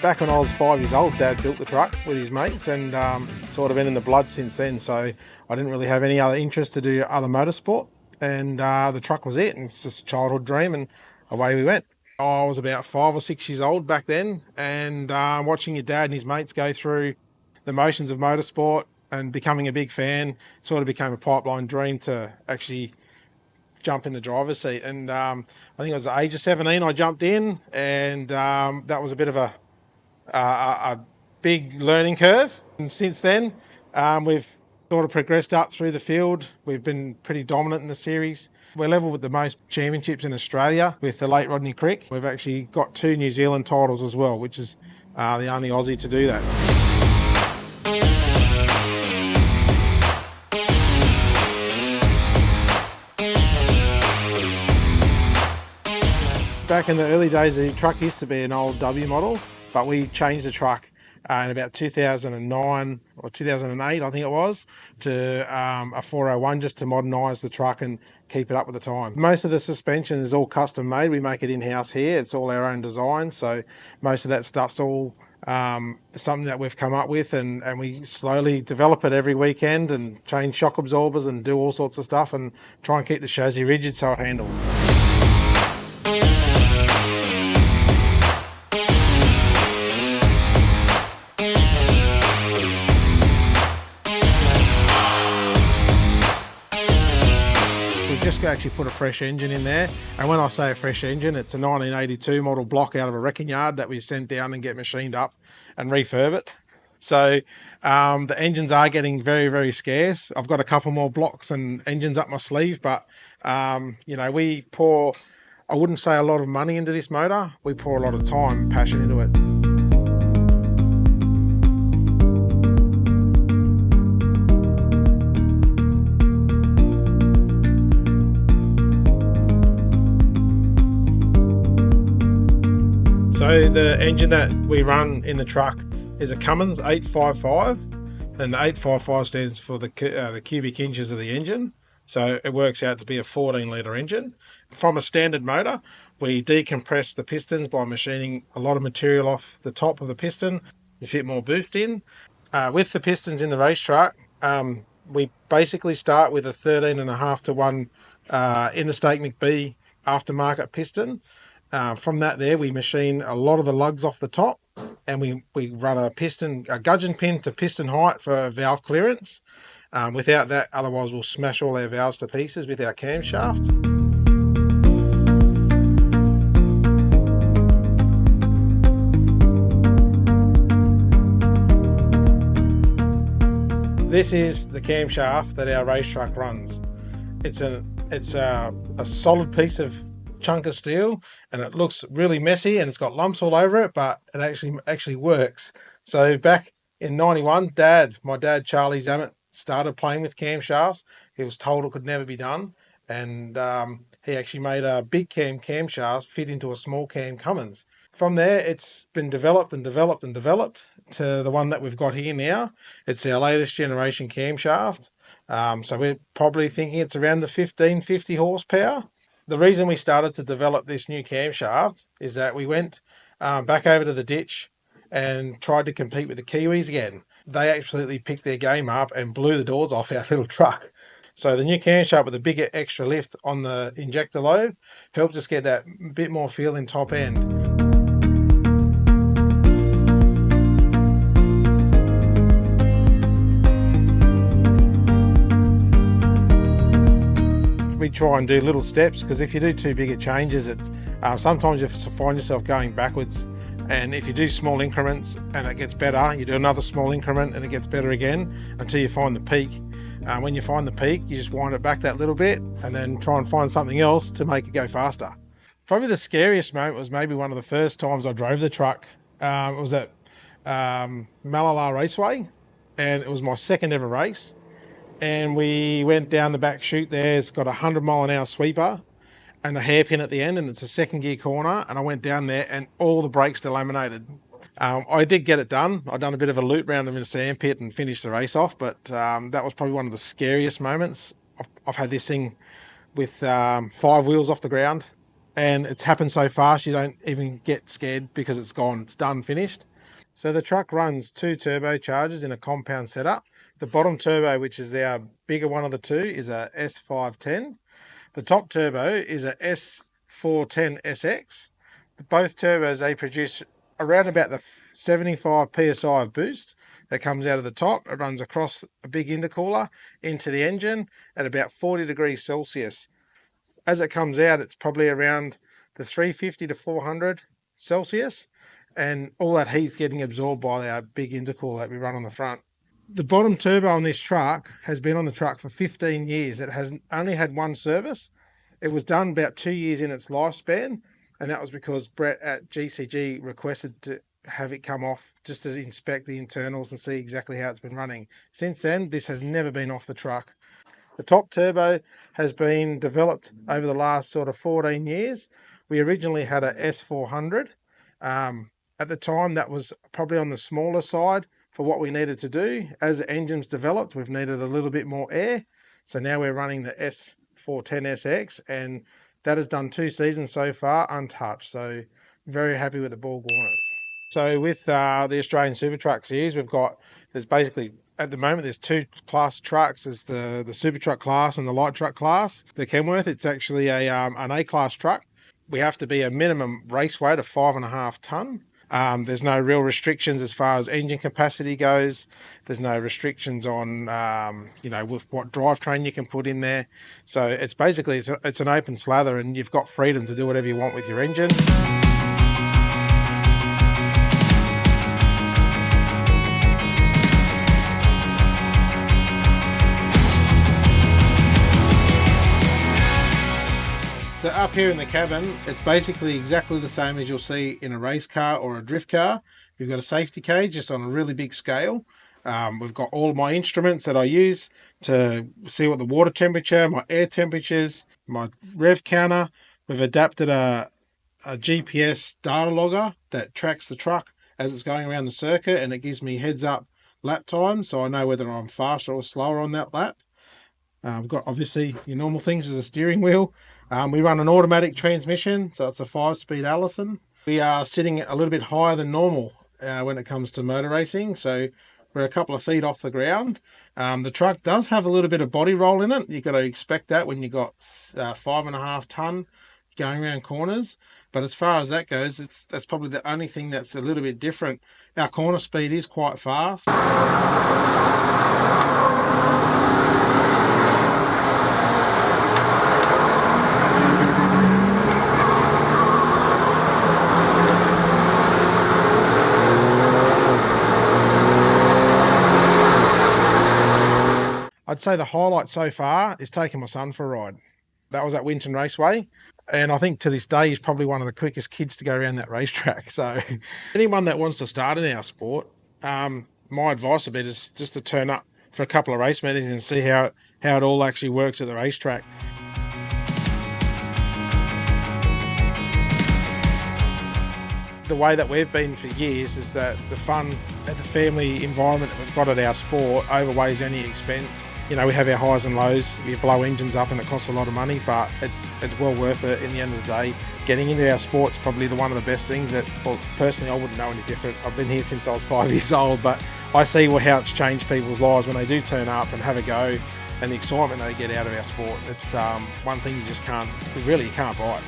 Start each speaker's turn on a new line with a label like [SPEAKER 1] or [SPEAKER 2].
[SPEAKER 1] Back when I was 5 years old, Dad built the truck with his mates, and sort of been in the blood since then. So I didn't really have any other interest to do other motorsport, and the truck was it. And it's just a childhood dream, and away we went. I was about 5 or 6 years old back then, and watching your dad and his mates go through the motions of motorsport and becoming a big fan sort of became a pipeline dream to actually jump in the driver's seat. And I think it was the age of 17 I jumped in, and that was a bit of a big learning curve. And since then, we've sort of progressed up through the field. We've been pretty dominant in the series. We're level with the most championships in Australia with the late Rodney Crick. We've actually got 2 New Zealand titles as well, which is the only Aussie to do that. Back in the early days, the truck used to be an old W model, but we changed the truck in about 2009 or 2008, I think it was, to a 401 just to modernise the truck and keep it up with the time. Most of the suspension is all custom made. We make it in-house here. It's all our own design, so most of that stuff's all something that we've come up with, and we slowly develop it every weekend and change shock absorbers and do all sorts of stuff and try and keep the chassis rigid so it handles. Just actually put a fresh engine in there, and when I say a fresh engine, it's a 1982 model block out of a wrecking yard that we sent down and get machined up and refurb it. So the engines are getting very, very scarce. I've got a couple more blocks and engines up my sleeve, but you know, we pour, I wouldn't say a lot of money into this motor. We pour a lot of time and passion into it. So the engine that we run in the truck is a Cummins 855, and the 855 stands for the cubic inches of the engine. So it works out to be a 14-litre engine. From a standard motor, we decompress the pistons by machining a lot of material off the top of the piston to fit more boost in. With the pistons in the race truck, we basically start with a 13.5 to 1 Interstate McBee aftermarket piston. From that there, we machine a lot of the lugs off the top, and we run a gudgeon pin to piston height for valve clearance. Without that, otherwise we'll smash all our valves to pieces with our camshaft. This is the camshaft that our race truck runs. It's a solid piece of chunk of steel, and it looks really messy and it's got lumps all over it, but it actually works. So back in 91, my dad Charlie Zammit started playing with camshafts. He was told it could never be done, and he actually made a big camshaft fit into a small cam Cummins. From there, it's been developed and developed and developed to the one that we've got here now. It's our latest generation camshaft. So we're probably thinking it's around the 1550 horsepower. The reason we started to develop this new camshaft is that we went back over to the ditch and tried to compete with the Kiwis again. They absolutely picked their game up and blew the doors off our little truck. So the new camshaft with a bigger extra lift on the injector lobe helped us get that bit more feel in top end. We try and do little steps, because if you do too big of changes, sometimes you find yourself going backwards. And if you do small increments and it gets better, you do another small increment and it gets better again until you find the peak. When you find the peak, you just wind it back that little bit and then try and find something else to make it go faster. Probably the scariest moment was maybe one of the first times I drove the truck. It was at Malala Raceway, and it was my second ever race. And we went down the back chute there. It's got a 100-mile-an-hour sweeper and a hairpin at the end, and it's a second gear corner. And I went down there and all the brakes delaminated. I did get it done. I'd done a bit of a loop round them in a sand pit and finished the race off, but that was probably one of the scariest moments. I've had this thing with 5 wheels off the ground, and it's happened so fast you don't even get scared because it's gone. It's done, finished. So the truck runs 2 turbochargers in a compound setup. The bottom turbo, which is our bigger one of the two, is a S510. The top turbo is a S410SX. Both turbos, they produce around about the 75 psi of boost that comes out of the top. It runs across a big intercooler into the engine at about 40 degrees Celsius. As it comes out, it's probably around the 350 to 400 Celsius, and all that heat's getting absorbed by our big intercooler that we run on the front. The bottom turbo on this truck has been on the truck for 15 years. It has only had one service. It was done about 2 years in its lifespan, and that was because Brett at GCG requested to have it come off just to inspect the internals and see exactly how it's been running. Since then, this has never been off the truck. The top turbo has been developed over the last sort of 14 years. We originally had a S400. At the time, that was probably on the smaller side for what we needed to do. As the engine's developed, we've needed a little bit more air. So now we're running the S410SX, and that has done 2 seasons so far untouched. So very happy with the BorgWarners. So with the Australian SuperTruck series, there's basically, at the moment, there's 2 class trucks. There's the SuperTruck class and the light truck class. The Kenworth, it's actually an A-class truck. We have to be a minimum race weight of 5.5 tonne. There's no real restrictions as far as engine capacity goes. There's no restrictions on, with what drivetrain you can put in there. So it's basically, it's an open slather, and you've got freedom to do whatever you want with your engine. So up here in the cabin, it's basically exactly the same as you'll see in a race car or a drift car. We've got a safety cage just on a really big scale. We've got all of my instruments that I use to see what the water temperature, my air temperatures, my rev counter. We've adapted a GPS data logger that tracks the truck as it's going around the circuit, and it gives me heads up lap time, so I know whether I'm faster or slower on that lap. We've got obviously your normal things as a steering wheel. We run an automatic transmission, so it's a 5-speed Allison. We are sitting a little bit higher than normal when it comes to motor racing, so we're a couple of feet off the ground. The truck does have a little bit of body roll in it. You've got to expect that when you've got 5.5 tonne going around corners. But as far as that goes, that's probably the only thing that's a little bit different. Our corner speed is quite fast. I'd say the highlight so far is taking my son for a ride. That was at Winton Raceway, and I think to this day he's probably one of the quickest kids to go around that racetrack. So anyone that wants to start in our sport, my advice would be just to turn up for a couple of race meetings and see how it all actually works at the racetrack. The way that we've been for years is that the fun and the family environment that we've got at our sport outweighs any expense. You know, we have our highs and lows. We blow engines up and it costs a lot of money, but it's well worth it in the end of the day. Getting into our sport's probably one of the best things that, well, personally, I wouldn't know any different. I've been here since I was 5 years old, but I see how it's changed people's lives when they do turn up and have a go, and the excitement they get out of our sport. It's one thing you can't buy.